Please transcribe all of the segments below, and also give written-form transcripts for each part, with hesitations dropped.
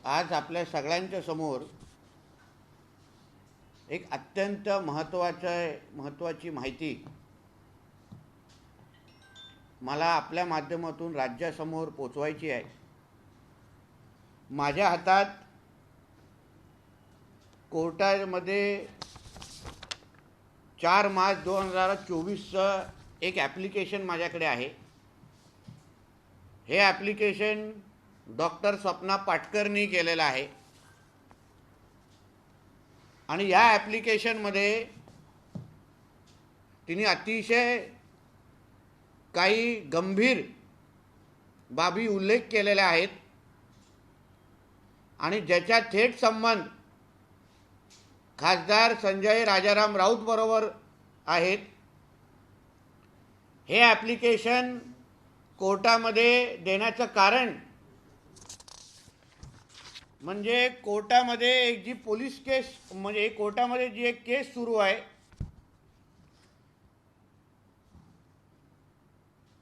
आज आपल्या सगळ्यांच्या समोर एक अत्यंत महत्त्वाची माहिती मला आपल्या माध्यमातून राज्यासमोर पोचवायची आहे। माझ्या हातात कोर्टामध्ये 4 मार्च 2024चं एक ॲप्लिकेशन माझ्याकडे आहे। हे ॲप्लिकेशन डॉक्टर स्वप्ना पाटकरनी केलेलं आहे आणि या ॲप्लिकेशनमध्ये तिने अतिशय काही गंभीर बाबी उल्लेख केलेले आहेत आणि ज्याचा थेट संबंध खासदार संजय राजाराम राऊत बरोबर आहेत। हे ॲप्लिकेशन कोर्टामध्ये देण्याचं कारण म्हणजे कोर्टामध्ये एक जी पोलीस केस म्हणजे कोर्टामध्ये जी एक केस सुरू आहे,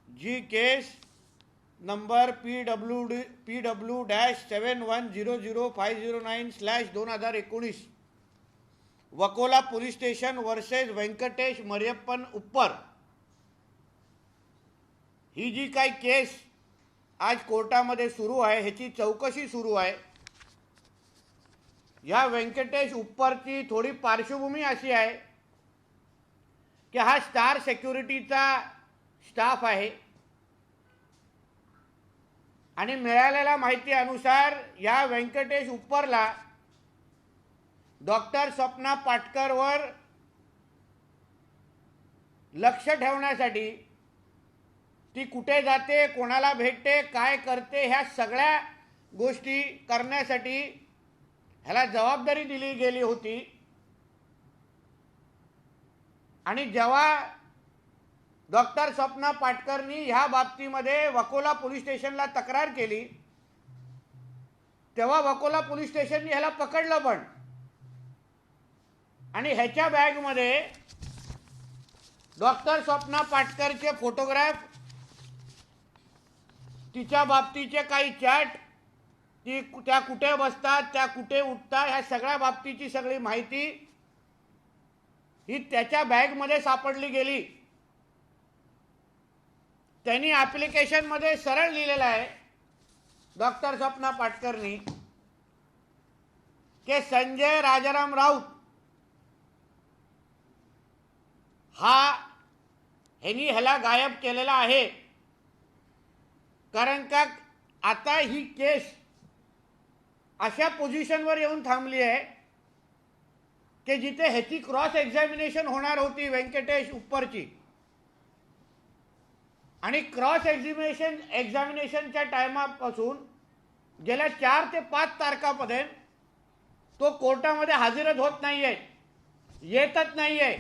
जी case number PW-71005009/2019 Vakola police station versus Venkatesh Mariyappan Uppar, ही जी काही केस आज कोर्टामध्ये सुरू आहे, ह्याची चौकशी सुरू आहे। या व्यंकटेश उप्परची थोडी पार्श्वभूमी अशी आहे की हा स्टार सिक्युरिटीचा स्टाफ आहे आणि मिळालेल्या माहिती अनुसार या व्यंकटेश उप्परला डॉक्टर स्वप्ना पाटकरवर लक्ष ठेवण्यासाठी ती कुठे जाते, कोणाला भेटते, काय करते, ह्या सगळ्या गोष्टी करण्यासाठी ह्याला जबाबदारी दिली गेली होती। आणि जेव्हा डॉक्टर स्वप्ना पाटकरनी ह्या बाबतीमध्ये वकोला पोलीस स्टेशनला तक्रार केली, तेव्हा वकोला पोलीस स्टेशनने ह्याला पकडलं पण आणि ह्याच्या बॅगमध्ये डॉक्टर स्वप्ना पाटकरचे फोटोग्राफ, तिच्या बाबतीचे काही चॅट, त्या कुठे बसतात, त्या कुठे उठतात, ह्या सगळ्या बाबतीची सगळी माहिती ही त्याच्या बॅगमध्ये सापडली गेली। त्यांनी ॲप्लिकेशनमध्ये सरळ लिहिलेलं आहे डॉक्टर स्वप्ना पाटकरनी की संजय राजाराम राऊत ह्याला गायब केलेला आहे, कारण का आता ही केस अशा पोझिशनवर येऊन थांबली आहे की जिथे ह्याची क्रॉस एक्झामिनेशन होणार होती व्यंकटेश उप्परची, आणि क्रॉस एक्झामिनेशनच्या टायमापासून गेल्या 4 ते 5 तारखापर्यंत तो कोर्टामध्ये हजरच होत नाहीये, येतच नाहीये।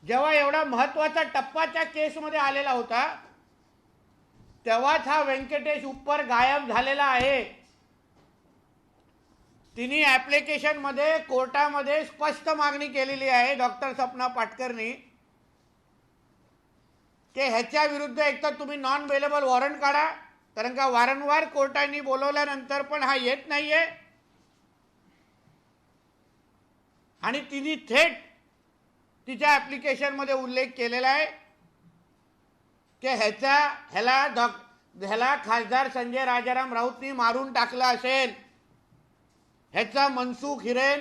जेव्हा एवढा महत्त्वाचा टप्पा त्या केसमध्ये आलेला होता, तेव्हाच हा व्यंकटेश उप्पर गायब झालेला आहे। तिने ॲप्लिकेशनमध्ये कोर्टामध्ये स्पष्ट मागणी केलेली आहे डॉक्टर स्वप्ना पाटकरनी की ह्याच्या विरुद्ध एकतर तुम्ही नॉन बेलेबल वॉरंट काढा, कारण का वारंवार कोर्टाने बोलवल्यानंतर पण हा येत नाहीये, आणि तिने थेट तिच्या ॲप्लिकेशनमध्ये उल्लेख केलेला आहे की ह्याला खासदार संजय राजाराम राऊतनी मारून टाकला असेल, ह्याचा मनसुख हिरेन,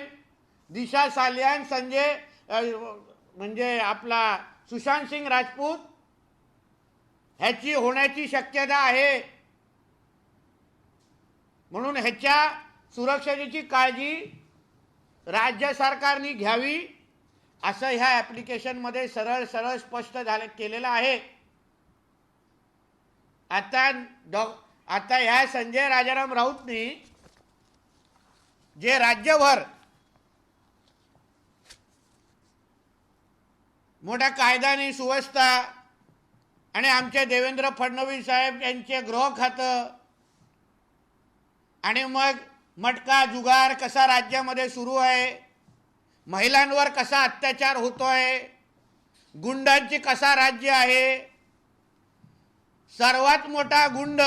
दिशा सालियान, संजय म्हणजे आपला सुशांत सिंग राजपूत ह्याची होण्याची शक्यता आहे, म्हणून ह्याच्या सुरक्षेची काळजी राज्य सरकारने घ्यावी असं ह्या ॲप्लिकेशनमध्ये सरळ स्पष्ट केलेलं आहे। आता ह्या संजय राजाराम राऊतनी जे राज्यभर मोठा कायदा आणि सुव्यवस्था आणि आमचे देवेंद्र फडणवीस साहेब यांचे गृह खातं आणि मग मटका जुगार कसा राज्यामध्ये सुरू आहे, महिलांवर कसा अत्याचार होतोय, गुंडांची कसा राज्य आहे, सर्वात मोठा गुंड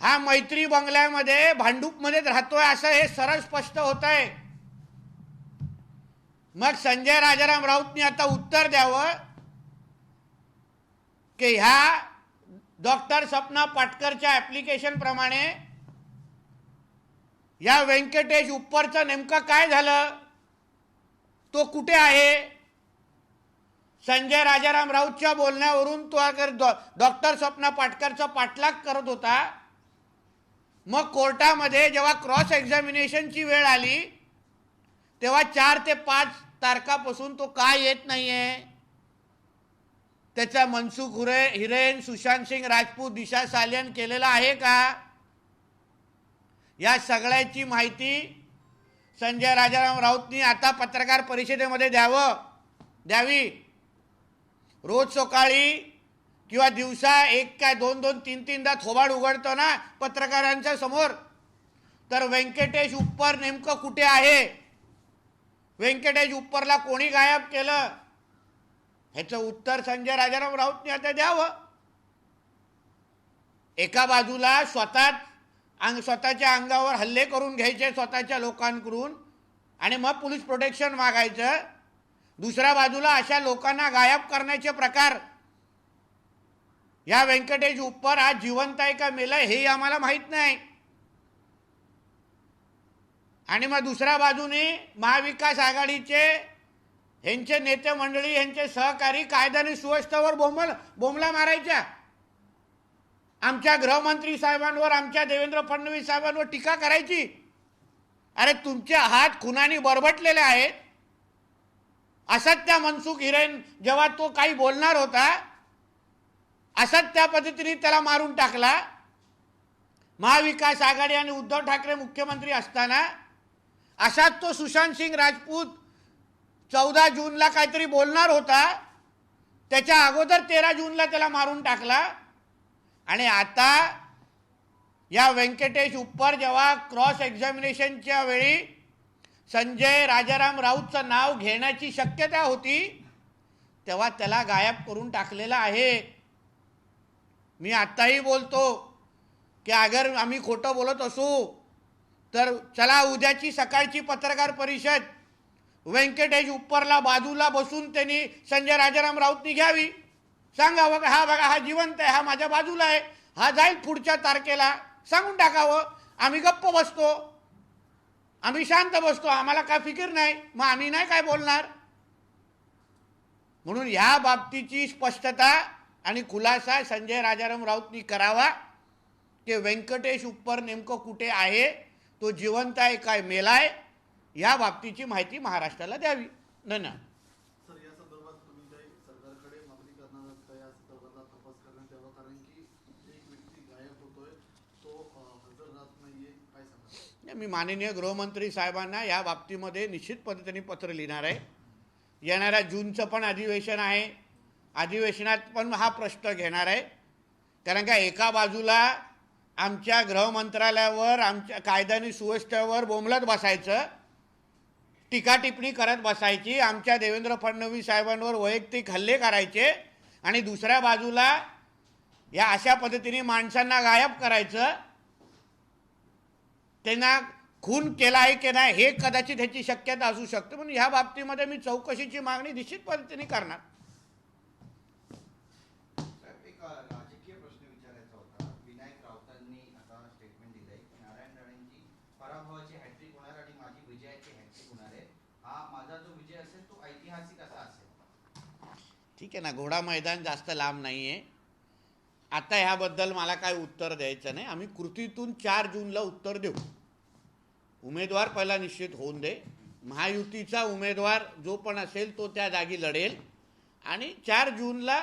हा मैत्री बंगल्यामध्ये भांडूपमध्येच राहतोय असं हे सरळ स्पष्ट होत आहे. मग संजय राजाराम राऊतनी आता उत्तर द्यावं की ह्या डॉक्टर सपना पाटकरच्या ऍप्लिकेशन प्रमाणे या व्यंकटेश उपरचं नेमकं काय झालं, तो कुठे आहे. संजय राजाराम राऊतच्या बोलण्यावरून तो अगर डॉक्टर सपना पाटकरचा पाठलाग करत होता, मग कोर्टामध्ये जेव्हा क्रॉस एक्झामिनेशनची वेळ आली तेव्हा 4 ते 5 तारखापासून तो काय येत नाहीये. त्याचा मनसुख हिरेन, सुशांत सिंग राजपूत, दिशा सालियन केलेला आहे का, या सगळ्याची माहिती संजय राजाराम राऊतनी आता पत्रकार परिषदेमध्ये द्यावी. रोज सकाळी किंवा दिवसा 1 काय 2 3दा थोबाड उघडतो ना पत्रकारांच्या समोर, तर व्यंकटेश उप्पर नेमकं कुठे आहे, व्यंकटेश उप्परला कोणी गायब केलं, ह्याचं उत्तर संजय राजाराम राऊतनी आता द्यावं. एका बाजूला स्वतःच्या अंगावर हल्ले करून घ्यायचे स्वतःच्या लोकांकडून आणि मग पोलीस प्रोटेक्शन मागायचं, दुसऱ्या बाजूला अशा लोकांना गायब करण्याचे प्रकार. या व्यंकटेश उप्पर आज जिवंत आहे का मेलाय हेही आम्हाला माहित नाही. आणि मग दुसऱ्या बाजूने महाविकास आघाडीचे ह्यांचे नेते मंडळी, ह्यांचे सहकारी कायदा आणि सुव्यवस्थेवर बोंबला मारायच्या, आमच्या गृहमंत्री साहेबांवर, आमच्या देवेंद्र फडणवीस साहेबांवर टीका करायची. अरे तुमचे हात खुनाने बरबटलेले आहेत. असत त्या मनसुख हिरेन जेव्हा तो काही बोलणार होता असत त्या पद्धतीने त्याला मारून टाकला. महाविकास आघाडी आणि उद्धव ठाकरे मुख्यमंत्री असताना असाच तो सुशांत सिंग राजपूत 14 जूनला काहीतरी बोलणार होता, त्याच्या अगोदर 13 जूनला त्याला मारून टाकला. आणि आता या व्यंकटेश उप्पर जेव्हा क्रॉस एक्झामिनेशनच्या वेळी संजय राजाराम राऊतचं नाव घेण्याची शक्यता होती तेव्हा त्याला गायब करून टाकलेला आहे. मी आत्ताही बोलतो की अगर आम्ही खोटं बोलत असू तर चला उद्याची सकाळची पत्रकार परिषद व्यंकटेश उप्परला बाजूला बसून त्यांनी संजय राजाराम राऊतनी घ्यावी. सांगावं हा बघा हा जिवंत आहे, हा माझ्या बाजूला आहे, हा जाईल पुढच्या तारखेला, सांगून टाकावं. आम्ही गप्प बसतो, आम्ही शांत बसतो, आम्हाला काय फिकीर नाही, मग आम्ही नाही काय बोलणार. म्हणून ह्या बाबतीची स्पष्टता आणि खुलासा संजय राजाराम राऊतनी करावा की व्यंकटेश उप्पर नेमकं कुठे आहे, तो जिवंत आहे काय मेलाय, या बाबतीची माहिती महाराष्ट्राला द्यावी. धन्यवाद. मी माननीय गृहमंत्री साहेबांना या बाबतीमध्ये निश्चित पद्धतीने पत्र लिहिणार आहे. येणाऱ्या जूनचं पण अधिवेशन आहे, अधिवेशनात पण हा प्रश्न घेणार आहे. कारण का एका बाजूला आमच्या गृहमंत्रालयावर, आमच्या कायदा आणि सुव्यवस्थेवर बोंबलत बसायचं, टीका टिप्पणी करत बसायची, आमच्या देवेंद्र फडणवीस साहेबांवर वैयक्तिक हल्ले करायचे, आणि दुसऱ्या बाजूला या अशा पद्धतीने माणसांना गायब करायचं. त्यांना खून केला आहे की नाही हे कदाचित ह्याची शक्यता असू शकते. म्हणून ह्या बाबतीमध्ये मी चौकशीची मागणी निश्चित पद्धतीने करणार. एक राजकीय प्रश्न विचारायचा होता. विनायक राऊतांनी आता स्टेटमेंट दिलंय की नारायण राणेंची पराभवाची हॅट्रिक होणार आणि माझी विजयाची हॅट्रिक होणार आहे. हा माझा जो विजय असेल तो ऐतिहासिक असा असेल. ठीक आहे ना, घोडा मैदान जास्त लांब नाही आहे. आता ह्याबद्दल मला काय उत्तर द्यायचं नाही. आम्ही कृतीतून 4 जूनला उत्तर देऊ. उमेदवार पहिला निश्चित होऊन दे. महायुतीचा उमेदवार जो पण असेल तो त्या जागी लढेल आणि 4 जूनला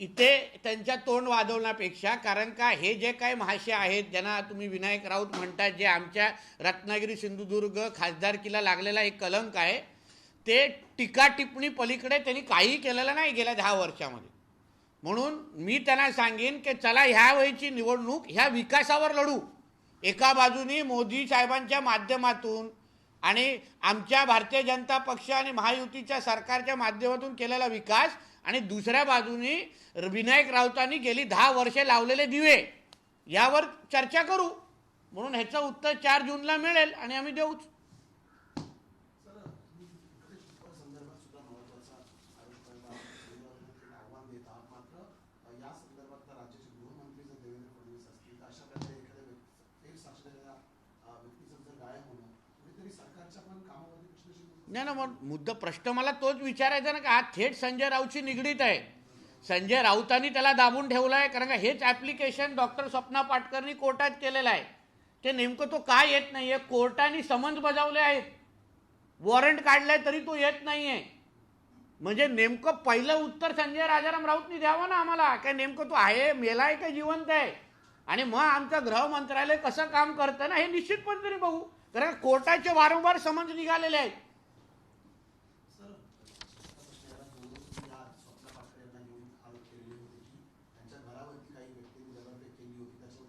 इथे त्यांच्या तोंड वाजवण्यापेक्षा, कारण का हे जे काही महाशय आहेत ज्यांना तुम्ही विनायक राऊत म्हणतात, जे आमच्या रत्नागिरी सिंधुदुर्ग खासदारकीला लागलेला एक कलंक आहे, ते टीका टिप्पणी पलीकडे त्यांनी काही केलेलं नाही गेल्या 10 वर्षामध्ये. म्हणून मी त्यांना सांगेन की चला ह्या वेळची निवडणूक ह्या विकासावर लढू. एका बाजूनी मोदी साहेबांच्या माध्यमातून आणि आमच्या भारतीय जनता पक्ष आणि महायुतीच्या सरकारच्या माध्यमातून केलेला विकास, आणि दुसऱ्या बाजूनी विनायक राऊतांनी गेली 10 वर्षे लावलेले दिवे यावर चर्चा करू, म्हणून ह्याचं उत्तर 4 जूनला मिळेल आणि आम्ही देऊच. नाही ना, मग मुद्दा प्रश्न मला तोच विचारायचा ना, का हा थेट संजय राऊतशी निगडीत आहे. संजय राऊतांनी त्याला दाबून ठेवलं आहे, कारण का हेच ॲप्लिकेशन डॉक्टर स्वप्ना पाटकरनी कोर्टात केलेलं आहे. ते नेमकं तो का येत नाही आहे, कोर्टाने समन्स बजावले आहेत, वॉरंट काढलं आहे, तरी तो येत नाही आहे. म्हणजे नेमकं पहिलं उत्तर संजय राजाराम राऊतनी द्यावं ना आम्हाला, काय नेमकं तो आहे, मेला आहे का जिवंत आहे, आणि मग आमचं गृह मंत्रालय कसं काम करतं ना हे निश्चित पद्धतीने बघू, कारण कोर्टाचे वारंवार समन्स निघालेले आहेत.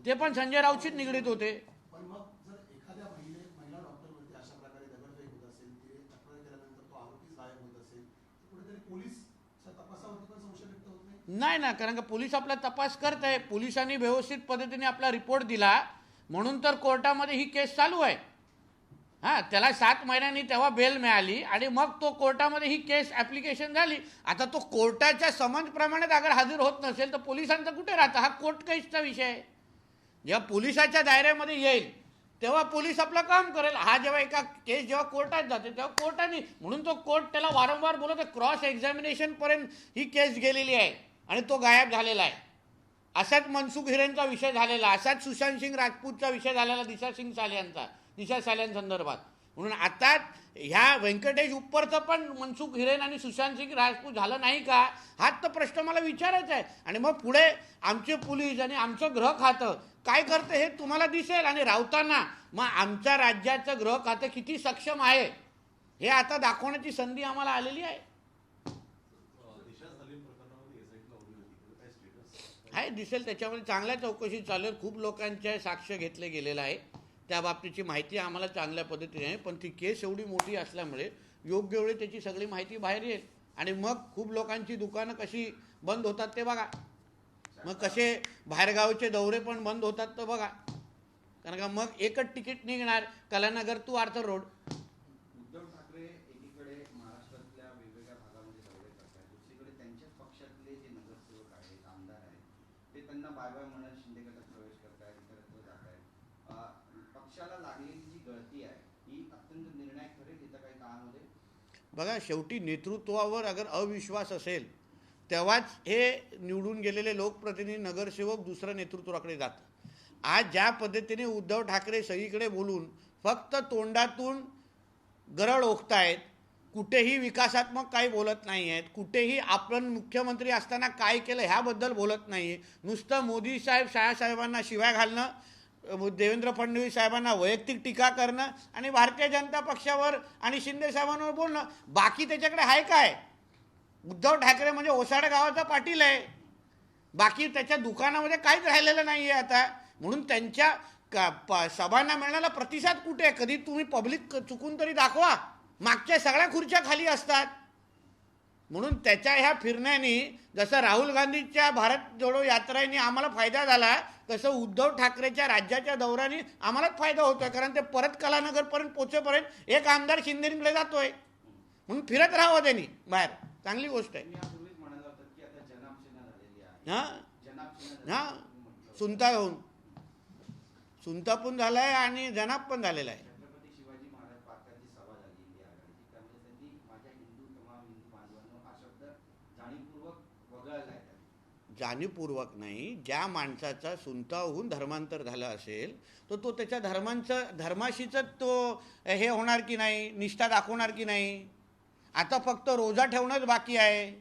ते पण संजय राऊतशीच निगडीत होते. पण मग जर एखाद्या महिला डॉक्टरवरती अशा प्रकारे दगडफेक होत असेल, ते तक्रार केल्यानंतर तो आरोपीच गायब होत असेल, तर कुठेतरी पोलीस तपासावरती पण संशय व्यक्त होत नाही. नाही ना, कारण का पोलीस आपला तपास करत आहे, पोलिसांनी व्यवस्थित पद्धतीने आपला रिपोर्ट दिला म्हणून तर कोर्टामध्ये ही केस चालू आहे. हां, त्याला 7 महिन्यांनी तेव्हा बेल मिळाली आणि मग तो कोर्टामध्ये ही केस ॲप्लिकेशन झाली. आता तो कोर्टाच्या समन्सप्रमाणे अगर हजर होत नसेल तर पोलिसांचं कुठे राहतं, हा कोर्ट केसचा विषय आहे. जेव्हा पोलिसाच्या दायऱ्यामध्ये येईल तेव्हा पोलीस आपलं काम करेल. हा जेव्हा एका केस जेव्हा कोर्टात जाते तेव्हा कोर्टाने, म्हणून तो कोर्ट त्याला वारंवार बोलतो, क्रॉस एक्झामिनेशनपर्यंत ही केस गेलेली आहे आणि तो गायब झालेला आहे. असाच मनसुख हिरेनचा विषय झालेला, असाच सुशांत सिंग राजपूतचा विषय झालेला, दिशा साल्यांसंदर्भात. म्हणून आता ह्या व्यंकटेश उपरचं पण मनसुख हिरेन आणि सुशांत सिंग राजपूत झालं नाही का, हाच तर प्रश्न मला विचारायचा आहे. आणि मग पुढे आमचे पोलीस आणि आमचं गृह खातं काय करतं हे तुम्हाला दिसेल. आणि राऊतांना मग आमच्या राज्याचं गृह खातं किती सक्षम आहे हे आता दाखवण्याची संधी आम्हाला आलेली आहे. आहे, दिसेल, त्याच्यामध्ये चांगल्या चौकशी चालू आहे, खूप लोकांच्या साक्ष घेतले गेलेलं आहे, त्या बाबतीची माहिती आम्हाला चांगल्या पद्धतीने आहे. पण ती केस एवढी मोठी असल्यामुळे योग्य वेळी त्याची सगळी माहिती बाहेर येईल आणि मग खूप लोकांची दुकानं कशी बंद होतात ते बघा, मग कसे बाहेरगावचे दौरे पण बंद होतात तर बघा. कारण का मग एकच तिकीट निघणार, Kalanagar to Arthur road. Uddhav Thackeray एकीकडे महाराष्ट्रातल्या वेगवेगळ्या भागामध्ये दौरे करतात, दुसरीकडे त्यांच्याच पक्षातले जे नगरसेवक आहेत, आमदार आहेत, ते त्यांना बाय बाय म्हणत शिंदे गटात प्रवेश करतायत, इतरत्र जात आहेत. पक्षाला लागलेली जी गळती आहे ही अत्यंत निर्णायक ठरेल येत्या काही काळामध्ये. बघा, शेवटी नेतृत्वावर अगर अविश्वास असेल तेव्हाच हे निवडून गेलेले लोकप्रतिनिधी नगरसेवक दुसऱ्या नेतृत्वाकडे जातात. आज ज्या पद्धतीने उद्धव ठाकरे सगळीकडे बोलून फक्त तोंडातून गरळ ओकतायत, कुठेही विकासात्मक काही बोलत नाही आहेत, कुठेही आपण मुख्यमंत्री असताना काय केलं ह्याबद्दल बोलत नाही आहे, नुसतं मोदी साहेब शहासाहेबांना शिव्या घालणं, देवेंद्र फडणवीस साहेबांना वैयक्तिक टीका करणं आणि भारतीय जनता पक्षावर आणि शिंदे साहेबांवर बोलणं, बाकी त्याच्याकडे आहे काय. उद्धव ठाकरे म्हणजे ओसाड गावाचा पाटील आहे, बाकी त्याच्या दुकानामध्ये काहीच राहिलेलं नाही आहे आता. म्हणून त्यांच्या सभांना मिळणारा प्रतिसाद कुठे आहे, कधी तुम्ही पब्लिक चुकून तरी दाखवा, मागच्या सगळ्या खुर्च्या खाली असतात. म्हणून त्याच्या ह्या फिरण्याने जसं राहुल गांधीच्या भारत जोडो यात्रेने आम्हाला फायदा झाला, तसं उद्धव ठाकरेच्या राज्याच्या दौऱ्याने आम्हालाच फायदा होतोय, कारण ते परत कलानगरपर्यंत पोचेपर्यंत एक आमदार शिंदेकडे जातोय. म्हणून फिरत राहावं त्यांनी बाहेर, चांगली गोष्ट आहे. यापूर्वीच म्हणाला होता की आता जनापसेना झालेली आहे. हां हां, सुनतापून झाला आहे आणि जनाब पण झालेला आहे. छत्रपती शिवाजी महाराज पार्काची सभा झाली इंडिया आघाडीची, त्यामध्ये त्यांनी माझ्या तमाम हिंदू बांधवांनो हा शब्द जाणीवपूर्वक वगळला आहे. जाणीवपूर्वक नाही, ज्या माणसाचा सुनताहून धर्मांतर झालं असेल तर तो त्याच्या धर्माशीच तो हे होणार की नाही, निष्ठा दाखवणार की नाही. आता फक्त रोजा ठेवणंच बाकी आहे,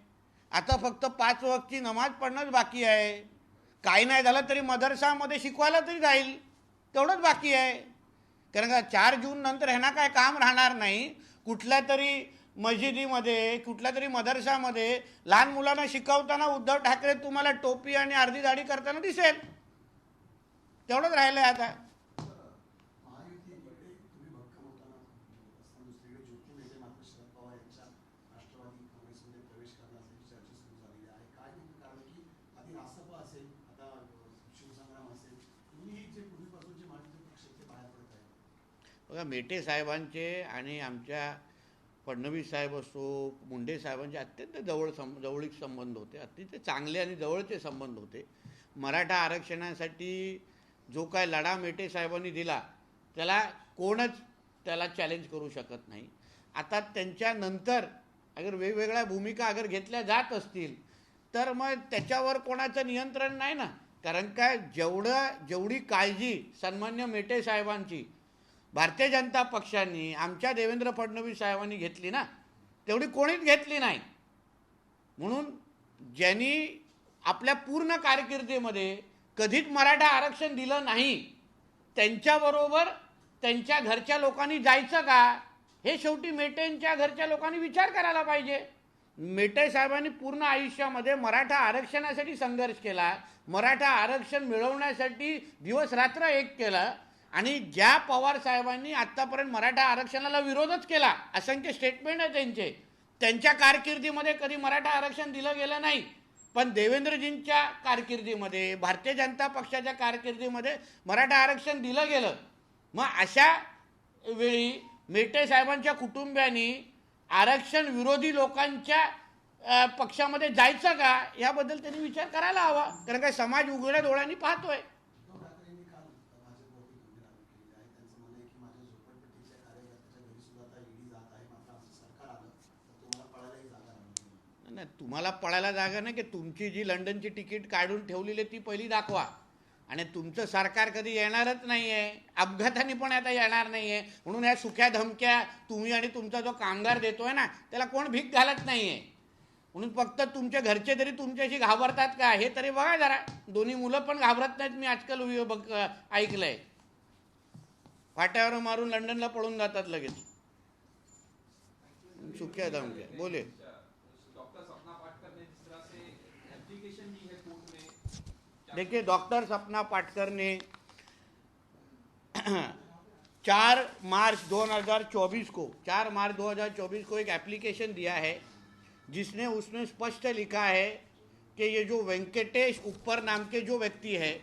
आता फक्त 5 वक्तची नमाज पडणंच बाकी आहे, काही नाही झालं तरी मदरसामध्ये शिकवायला तरी जाईल, तेवढंच बाकी आहे. कारण का 4 जून नंतर ह्यांना काय काम राहणार नाही. कुठल्या तरी मस्जिदीमध्ये, कुठल्या तरी मदरसामध्ये लहान मुलांना शिकवताना उद्धव ठाकरे तुम्हाला टोपी आणि अर्धी दाढी करताना दिसेल, तेवढंच राहिलं आहे आता. बघा, मेटे साहेबांचे आणि आमच्या फडणवीस साहेब असो, मुंडे साहेबांचे अत्यंत जवळीक संबंध होते, अतिशय चांगले आणि जवळचे संबंध होते. मराठा आरक्षणासाठी जो काय लढा मेटे साहेबांनी दिला त्याला कोणच त्याला चॅलेंज करू शकत नाही. आता त्यांच्यानंतर अगर वेगवेगळ्या भूमिका अगर घेतल्या जात असतील तर मग त्याच्यावर कोणाचं नियंत्रण नाही ना. कारण काय, जेवढी काळजी सन्मान्य मेटे साहेबांची भारतीय जनता पक्षाने आमच्या देवेंद्र फडणवीस साहेबांनी घेतली ना, तेवढी कोणीच घेतली नाही. म्हणून ज्यांनी आपल्या पूर्ण कारकिर्दीमध्ये कधीच मराठा आरक्षण दिलं नाही त्यांच्याबरोबर त्यांच्या घरच्या लोकांनी जायचं का, हे शेवटी मेटेंच्या घरच्या लोकांनी विचार करायला पाहिजे. मेटे साहेबांनी पूर्ण आयुष्यामध्ये मराठा आरक्षणासाठी संघर्ष केला, मराठा आरक्षण मिळवण्यासाठी दिवस रात्र एक केलं. आणि ज्या पवार साहेबांनी आत्तापर्यंत मराठा आरक्षणाला विरोधच केला, असंख्य स्टेटमेंट आहे त्यांच्या कारकिर्दीमध्ये कधी मराठा आरक्षण दिलं गेलं नाही. पण देवेंद्रजींच्या कारकिर्दीमध्ये, भारतीय जनता पक्षाच्या कारकिर्दीमध्ये मराठा आरक्षण दिलं गेलं. मग अशा वेळी मेटे साहेबांच्या कुटुंबियांनी आरक्षण विरोधी लोकांच्या पक्षामध्ये जायचं का, याबद्दल त्यांनी विचार करायला हवा. कारण काय, समाज उघड्या डोळ्यांनी पाहतोय. उद्धव ठाकरेंनी काल भाजपवरती गंभीर आरोप केलेले आहेत. त्यांचं म्हणणं आहे की माझ्या झोपडपट्टीच्या कार्यकर्त्याच्या घरी सुद्धा आता ईडी जात आहे, मात्र आमचं सरकार आलं तर तुम्हाला पळायलाही जागा नाही. नाही, तुम्हाला पळायला जागा नाही की तुमची जी लंडनची तिकीट काढून ठेवलेली ती पहिली दाखवा. आणि तुमचं सरकार कधी येणारच नाही आहे, अपघाताने पण आता येणार नाही आहे. म्हणून या सुख्या धमक्या तुम्ही आणि तुमचा जो कामगार देतोय ना, त्याला कोण भीक घालत नाही आहे. म्हणून फक्त तुमच्या घरचे तरी तुमच्याशी घाबरतात का हे तरी बघा जरा. दोन्ही मुलं पण घाबरत नाहीत, मी आजकाल ऐकलंय. फाट्यावर मारून लंडनला पळून जातात लगेच, सुख्या धमक्या. बोले. देखिए, डॉक्टर सपना पाटकर ने 4 मार्च 2024 को एक एप्लीकेशन दिया है जिसने उसमें स्पष्ट लिखा है कि ये जो वेंकटेश उप्पर नाम के जो व्यक्ति है,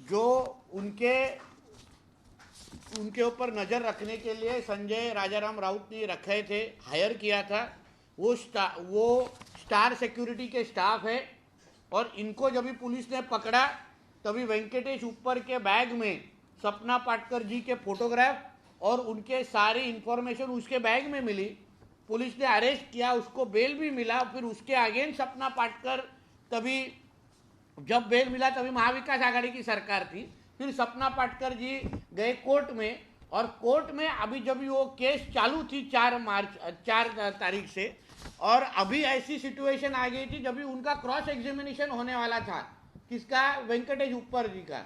जो उनके ऊपर नज़र रखने के लिए संजय राजाराम राउत ने रखे थे, हायर किया था, वो स्टार सिक्योरिटी के स्टाफ है. और इनको जब भी पुलिस ने पकड़ा तभी वेंकटेश उप्पर के बैग में सपना पाटकर जी के फोटोग्राफ और उनके सारी इंफॉर्मेशन उसके बैग में मिली. पुलिस ने अरेस्ट किया, उसको बेल भी मिला. फिर उसके अगेंस्ट सपना पाटकर, तभी जब बेल मिला तभी महाविकास आघाड़ी की सरकार थी. फिर सपना पाटकर जी गए कोर्ट में, और कोर्ट में अभी जब वो केस चालू थी 4 तारीख से, और अभी ऐसी सिचुएशन आ गई थी जब भी उनका क्रॉस एग्जामिनेशन होने वाला था, किसका, वेंकटेश उप्पर जी का.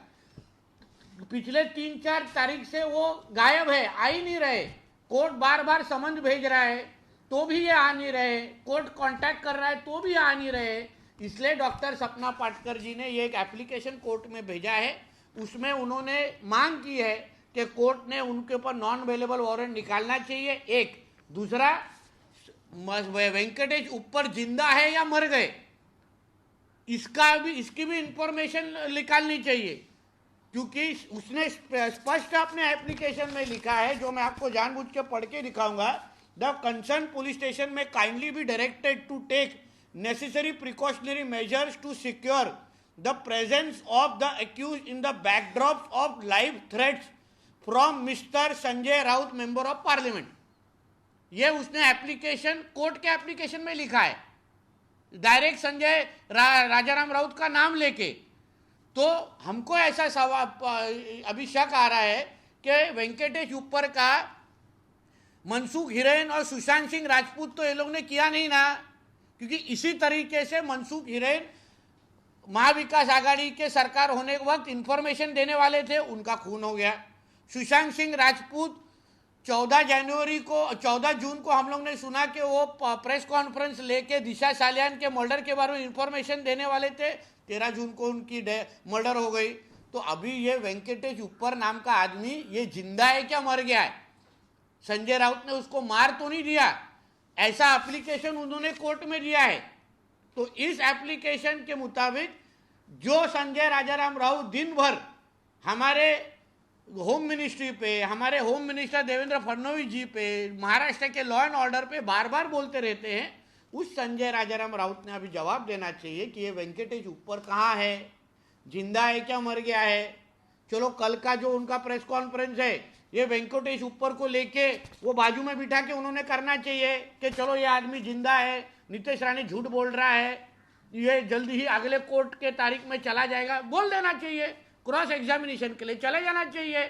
पिछले 3-4 तारीख से वो गायब है, आ ही नहीं रहे. कोर्ट बार बार समन भेज रहा है तो भी ये आ नहीं रहे, कोर्ट कांटेक्ट कर रहा है तो भी आ नहीं रहे. इसलिए डॉक्टर सपना पाटकर जी ने ये एक एप्लीकेशन कोर्ट में भेजा है. उसमें उन्होंने मांग की है कि कोर्ट ने उनके ऊपर नॉन अवेलेबल वारंट निकालना चाहिए. एक दूसरा, वेंकटेश उप्पर जिंदा है या मर गए, इसकी भी इंफॉर्मेशन निकालनी चाहिए. क्योंकि उसने स्पष्ट अपने एप्लीकेशन में लिखा है, जो मैं आपको जानबूझ के पढ़ के दिखाऊंगा. द कंसर्न पुलिस स्टेशन में kindly be directed to take necessary precautionary measures to secure the presence of the accuse in the backdrop of live threats from mister Sanjay Raut, member of parliament. ये उसने एप्लीकेशन, कोर्ट के application में लिखा है, direct Sanjay Rajaram Raut का नाम लेके. तो हमको ऐसा सवाल अभी शक आ रहा है कि वेंकटेश उप्पर का मनसुख हिरेन और सुशांत सिंह राजपूत तो ये लोग ने किया नहीं ना, क्योंकि इसी तरीके से मनसुख हिरेन महाविकास आघाड़ी के सरकार होने के वक्त इंफॉर्मेशन देने वाले थे, उनका खून हो गया. सुशांत सिंह राजपूत 14 जून को हम लोग ने सुना कि वो प्रेस कॉन्फ्रेंस लेके दिशा सालियान के मर्डर के बारे में इंफॉर्मेशन देने वाले थे. 13 जून को उनकी मर्डर हो गई. तो अभी ये वेंकटेश उप्पर नाम का आदमी ये जिंदा है क्या मर गया है? संजय राउत ने उसको मार तो नहीं दिया, ऐसा एप्लीकेशन उन्होंने कोर्ट में दिया है. तो इस एप्लीकेशन के मुताबिक जो संजय राजाराम राउत दिन भर हमारे होम मिनिस्ट्री पे, हमारे होम मिनिस्टर देवेंद्र फडणवीस जी पे, महाराष्ट्र के लॉ एंड ऑर्डर पे बार बार बोलते रहते हैं। उस संजय राजाराम राउत ने अभी जवाब देना चाहिए कि ये वेंकटेश ऊपर कहाँ है, जिंदा है क्या मर गया है। चलो कल का जो उनका प्रेस कॉन्फ्रेंस है, ये वेंकटेश ऊपर को लेके वो बाजू में बिठा के उन्होंने करना चाहिए कि चलो ये आदमी जिंदा है, नीतीश राणे झूठ बोल रहा है, ये जल्दी ही अगले कोर्ट के तारीख में चला जाएगा, बोल देना चाहिए। क्रॉस एग्जामिनेशन के लिए चले जाना चाहिए।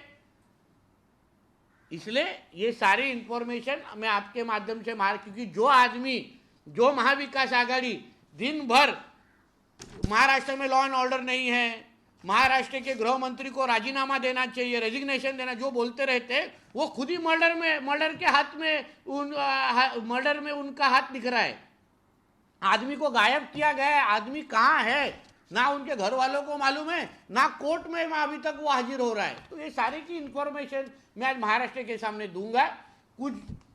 इसलिए ये सारी इंफॉर्मेशन मैं आपके माध्यम से क्योंकि जो आदमी, जो महाविकास आघाड़ी दिन भर महाराष्ट्र में लॉ एंड ऑर्डर नहीं है, महाराष्ट्र के गृह मंत्री को राजीनामा देना चाहिए, रेजिग्नेशन देना, जो बोलते रहते वो खुद ही मर्डर के हाथ में मर्डर में उनका हाथ दिख रहा है। आदमी को गायब किया गया है, आदमी कहाँ है ना उनके घर वालों को मालूम है, ना कोर्ट में अभी तक वो हाजिर हो रहा है। तो ये सारी की इंफॉर्मेशन मैं आज महाराष्ट्र के सामने दूंगा। कुछ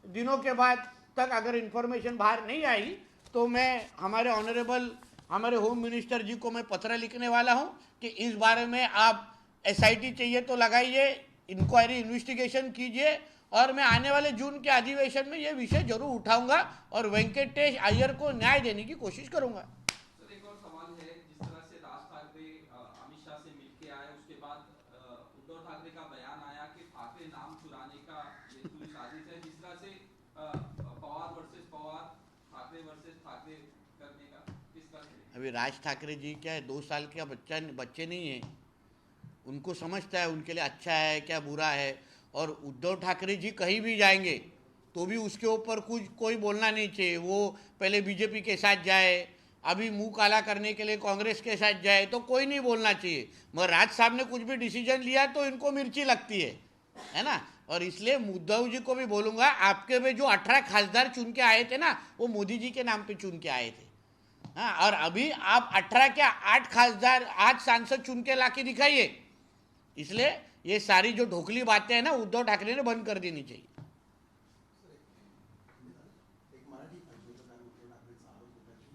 दिनों के बाद तक अगर इंफॉर्मेशन बाहर नहीं आई तो मैं हमारे होम मिनिस्टर जी को मैं पत्र लिखने वाला हूं कि इस बारे में आप एसआईटी चाहिए तो लगाइए, इंक्वायरी इन्वेस्टिगेशन कीजिए, और मैं आने वाले जून के अधिवेशन में ये विषय जरूर उठाऊंगा और वेंकटेश अय्यर को न्याय देने की कोशिश करूंगा। सर एक और सवाल है, जिस तरह से राज ठाकरे अमित शाह से मिलके आए, उसके बाद उद्धव ठाकरे का बयान आया कि ठाकरे नाम चुराने का ये पूरी साजिश है, जिस तरह से पवार वर्सेस पवार, ठाकरे वर्सेस ठाकरे करने का, किस तरह से? अभी राज ठाकरे जी क्या है, 2 साल का बच्चे नहीं है, उनको समझता है उनके लिए अच्छा है क्या बुरा है। और उद्धव ठाकरे जी कहीं भी जाएंगे तो भी उसके ऊपर कोई बोलना नहीं चाहिए। वो पहले बीजेपी के साथ जाए, अभी मुंह काला करने के लिए कांग्रेस के साथ जाए, तो कोई नहीं बोलना चाहिए। मगर राज साहब ने कुछ भी डिसीजन लिया तो इनको मिर्ची लगती है ना। और इसलिए उद्धव जी को भी बोलूँगा, आपके में जो 18 खासदार चुन के आए थे ना, वो मोदी जी के नाम पे चुन के आए थे। हाँ, और अभी आप 18 क्या 8 खासदार 8 सांसद चुन के ला के दिखाइए। इसलिए ये सारी जो ढोकली बातें हैं ना, उद्धव ठाकरे ने बंद कर देनी चाहिए। एक मराठी पत्रकार उद्धव ठाकरेंचा आरोप होता की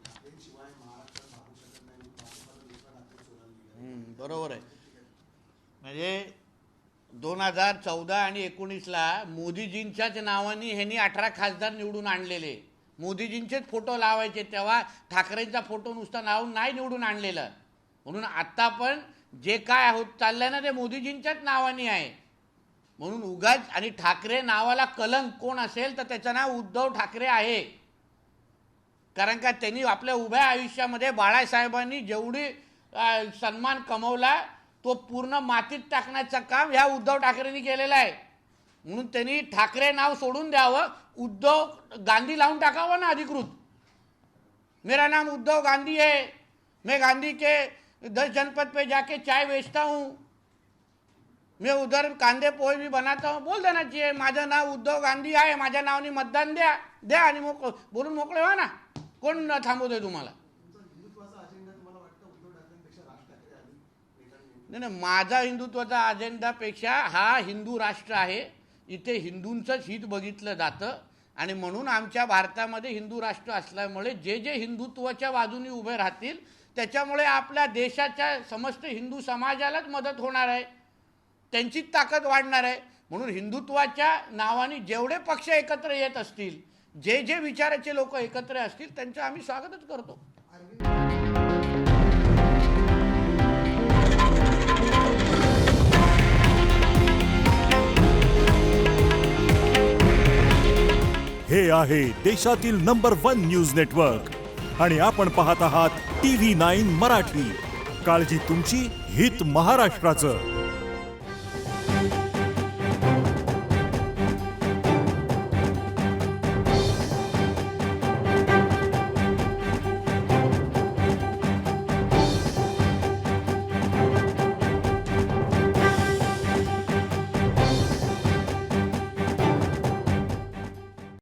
ठाकरेंशिवाय महाराष्ट्रात भागू शकत नाही, भाजपला दुसरा ठाकरे चोरली. बरोबर आहे. म्हणजे 2014 आणि 19ला मोदीजींच्याच नावाने ह्यांनी 18 खासदार निवडून आणलेले. मोदीजींचेच फोटो लावायचे, तेव्हा ठाकरेंचा फोटो नुसता लावून नाही निवडून आणलेलं. म्हणून आता पण जे काय होत चाललंय ना ते मोदीजींच्याच नावाने आहे. म्हणून उगाच, आणि ठाकरे नावाला कलंक कोण असेल तर त्याचं नाव उद्धव ठाकरे आहे. कारण का त्यांनी आपल्या उभ्या आयुष्यामध्ये बाळासाहेबांनी जेवढी सन्मान कमवला तो पूर्ण मातीत टाकण्याचं काम ह्या उद्धव ठाकरेंनी केलेलं आहे. म्हणून त्यांनी ठाकरे नाव सोडून द्यावं, उद्धव गांधी लावून टाकावं ना अधिकृत. मेरा नाम उद्धव गांधी है, मैं गांधी के 10 जनपद पे जाके चाय बेचता हूँ, मैं उधर कांदे पोहे भी बनाता हूँ, बोल देना चाहिए माझं नाव उद्धव गांधी आहे, माझ्या नावाने मतदान द्या आणि बोलून मोकळे व्हा ना. कोण थांबवतोय तुम्हाला? हिंदुत्वाचा अजेंडा तुम्हाला वाटतं उद्धव ठाकरेंपेक्षा राज ठाकरे आधी नाही, माझा हिंदुत्वाचा अजेंडापेक्षा हा हिंदू राष्ट्र आहे, इथे हिंदूंचंच हित बघितलं जातं. आणि म्हणून आमच्या भारतामध्ये हिंदू राष्ट्र असल्यामुळे जे जे हिंदुत्वाच्या बाजूने उभे राहतील त्याच्यामुळे आपल्या देशाच्या समस्त हिंदू समाजालाच मदत होणार आहे, त्यांची ताकद वाढणार आहे. म्हणून हिंदुत्वाच्या नावाने जेवढे पक्ष एकत्र येत असतील, जे जे विचाराचे लोक एकत्र असतील त्यांचं आम्ही स्वागतच करतो. हे आहे देशातील नंबर 1 न्यूज नेटवर्क आणि आपण पाहत आहात TV9 मराठी. काळजी तुमची, हित महाराष्ट्राचं.